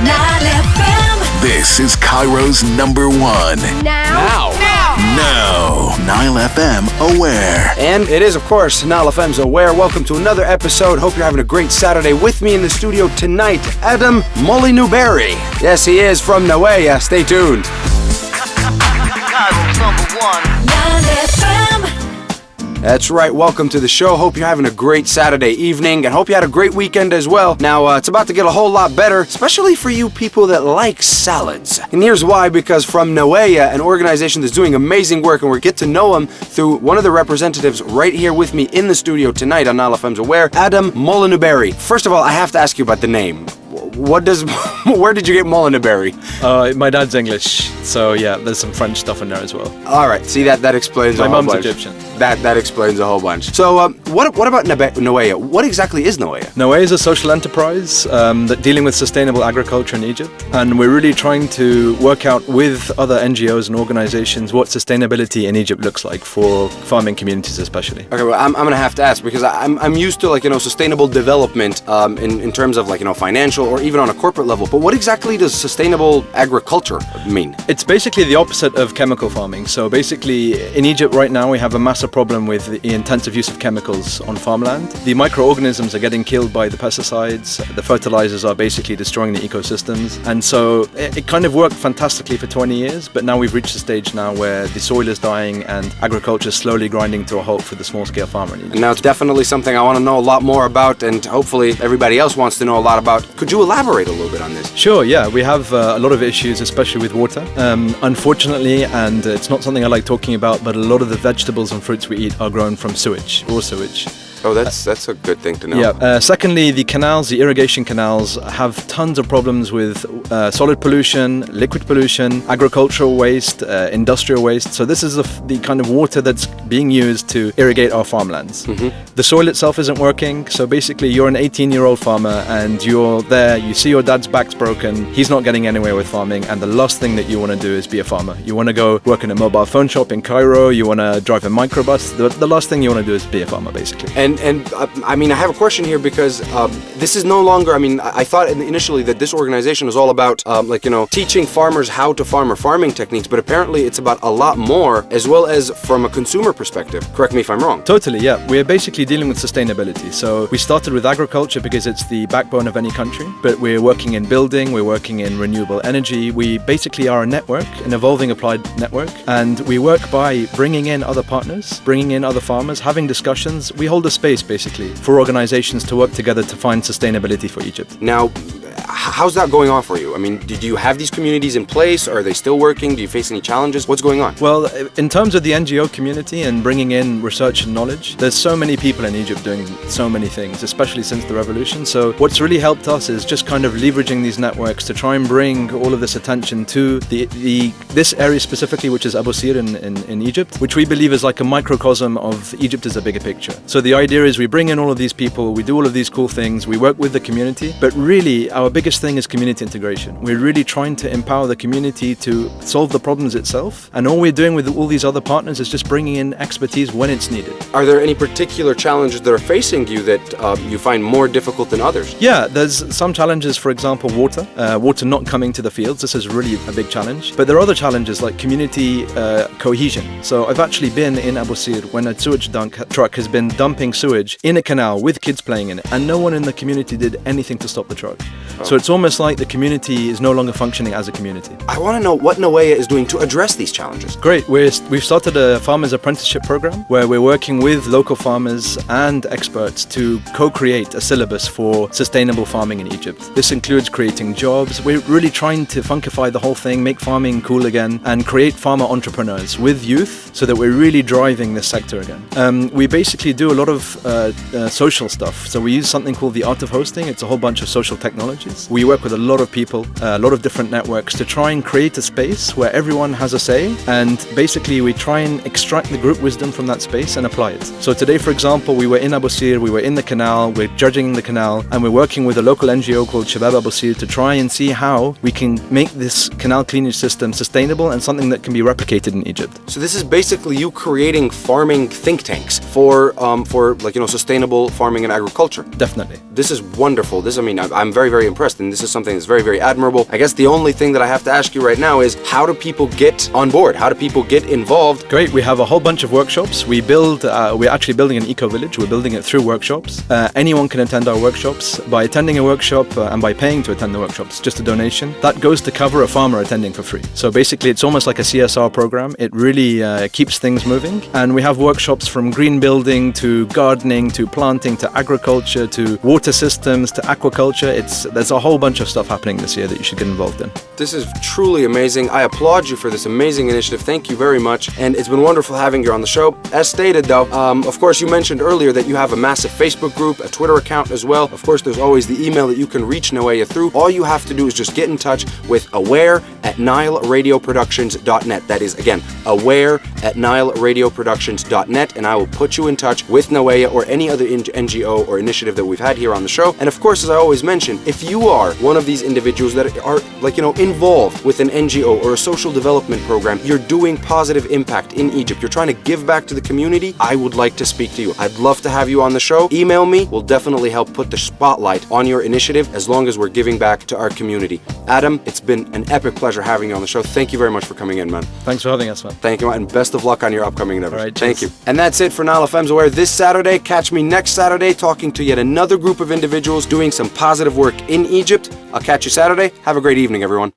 NileFM. This is Cairo's number one. Now. NileFM Aware. And it is, of course, NileFM's Aware. Welcome to another episode. Hope you're having a great Saturday. With me in the studio tonight, Adham Molly-Newberry. Yes, he is from Nawaya. Stay tuned. Cairo's number one. NileFM. That's right. Welcome to the show. Hope you're having a great Saturday evening and hope you had a great weekend as well. Now, it's about to get a whole lot better, especially for you people that like salads. And here's why, because from Nawaya, an organization that's doing amazing work, and we'll get to know them through one of the representatives right here with me in the studio tonight on NileFM's Aware, Adham Molly-Newberry. First of all, I have to ask you about the name. Where did you get Molly-Newberry? My dad's English, so yeah, there's some French stuff in there as well. All right, see that explains a whole bunch. My mom's Egyptian. That explains a whole bunch. So, what about Nawaya? What exactly is Nawaya? Nawaya is a social enterprise that dealing with sustainable agriculture in Egypt, and we're really trying to work out with other NGOs and organizations what sustainability in Egypt looks like for farming communities, especially. Okay, well, I'm gonna have to ask because I'm used to sustainable development in terms of financial or even on a corporate level. But what exactly does sustainable agriculture mean? It's basically the opposite of chemical farming. So basically, in Egypt right now, we have a massive problem with the intensive use of chemicals on farmland. The microorganisms are getting killed by the pesticides. The fertilizers are basically destroying the ecosystems. And so it kind of worked fantastically for 20 years, but now we've reached a stage now where the soil is dying and agriculture is slowly grinding to a halt for the small-scale farmer in Egypt. And now it's definitely something I want to know a lot more about, and hopefully everybody else wants to know a lot about. Could you elaborate a little bit on this? Sure, yeah. We have a lot of issues, especially with water. Unfortunately, and it's not something I like talking about, but a lot of the vegetables and fruits we eat are grown from sewage, raw sewage. Oh, that's a good thing to know. Yeah. Secondly, the canals, the irrigation canals, have tons of problems with solid pollution, liquid pollution, agricultural waste, industrial waste. So this is the kind of water that's being used to irrigate our farmlands. Mm-hmm. The soil itself isn't working. So basically, you're an 18-year-old farmer and you're there, you see your dad's back's broken, he's not getting anywhere with farming, and the last thing that you want to do is be a farmer. You want to go work in a mobile phone shop in Cairo, you want to drive a microbus. The last thing you want to do is be a farmer, basically. And I mean, I have a question here because this is no longer, I thought initially that this organization was all about, teaching farmers how to farm or farming techniques, but apparently it's about a lot more, as well as from a consumer perspective. Correct me if I'm wrong. Totally, yeah. We're basically dealing with sustainability. So we started with agriculture because it's the backbone of any country, but we're working in building, we're working in renewable energy. We basically are a network, an evolving applied network, and we work by bringing in other partners, bringing in other farmers, having discussions. We hold a space, basically, for organizations to work together to find sustainability for Egypt. Now, how's that going on for you? I mean, did you have these communities in place? Are they still working? Do you face any challenges? What's going on? Well, in terms of the NGO community and bringing in research and knowledge, there's so many people in Egypt doing so many things, especially since the revolution. So what's really helped us is just kind of leveraging these networks to try and bring all of this attention to this area specifically, which is Abu Sir in Egypt, which we believe is like a microcosm of Egypt as a bigger picture. So the idea is we bring in all of these people, we do all of these cool things, we work with the community, but really our biggest thing is community integration. We're really trying to empower the community to solve the problems itself, and all we're doing with all these other partners is just bringing in expertise when it's needed. Are there any particular challenges that are facing you that you find more difficult than others? Yeah, there's some challenges, for example, water not coming to the fields. This is really a big challenge, but there are other challenges like community cohesion. So I've actually been in Abu Sir when a sewage truck has been dumping sewage in a canal with kids playing in it, and no one in the community did anything to stop the truck. Oh. So it's almost like the community is no longer functioning as a community. I want to know what Nawaya is doing to address these challenges. Great. We've started a farmers apprenticeship program where we're working with local farmers and experts to co-create a syllabus for sustainable farming in Egypt. This includes creating jobs. We're really trying to funkify the whole thing, make farming cool again, and create farmer entrepreneurs with youth so that we're really driving this sector again. We basically do a lot of social stuff. So we use something called the art of hosting. It's a whole bunch of social technologies. We work with a lot of people, a lot of different networks to try and create a space where everyone has a say, and basically we try and extract the group wisdom from that space and apply it. So today, for example, we were in Abu Sir, we were in the canal, we're judging the canal, and we're working with a local NGO called Shabab Abu Sir to try and see how we can make this canal cleanage system sustainable and something that can be replicated in Egypt. So this is basically you creating farming think tanks for sustainable farming and agriculture. Definitely. This is wonderful. I'm very, very impressed, and this is something that's very, very admirable. I guess the only thing that I have to ask you right now is, how do people get on board? How do people get involved? Great, we have a whole bunch of workshops. We're actually building an eco-village. We're building it through workshops. Anyone can attend our workshops. By attending a workshop and by paying to attend the workshops, just a donation, that goes to cover a farmer attending for free. So basically it's almost like a CSR program. It really keeps things moving. And we have workshops from green building to gardening to planting to agriculture to water systems to aquaculture. There's a whole bunch of stuff happening this year that you should get involved in. This is truly amazing. I applaud you for this amazing initiative. Thank you very much. And it's been wonderful having you on the show. As stated though, of course you mentioned earlier that you have a massive Facebook group, a Twitter account as well. Of course there's always the email that you can reach Nawaya through. All you have to do is just get in touch with aware@nileradioproductions.net. That is, again, aware@nileradioproductions.net, and I will put you in touch with Nawaya or any other NGO or initiative that we've had here on the show. And of course, as I always mention, if you are one of these individuals that are involved with an NGO or a social development program, you're doing positive impact in Egypt, you're trying to give back to the community, I would like to speak to you. I'd love to have you on the show. Email me. We'll definitely help put the spotlight on your initiative as long as we're giving back to our community. Adham, it's been an epic pleasure having you on the show. Thank you very much for coming in, man. Thanks for having us, man. Thank you, and best of luck on your upcoming endeavors. All right, thank cheers. you. And that's it for NileFM's Aware this Saturday. Catch me next Saturday talking to yet another group of individuals doing some positive work in Egypt. I'll catch you Saturday. Have a great evening, everyone.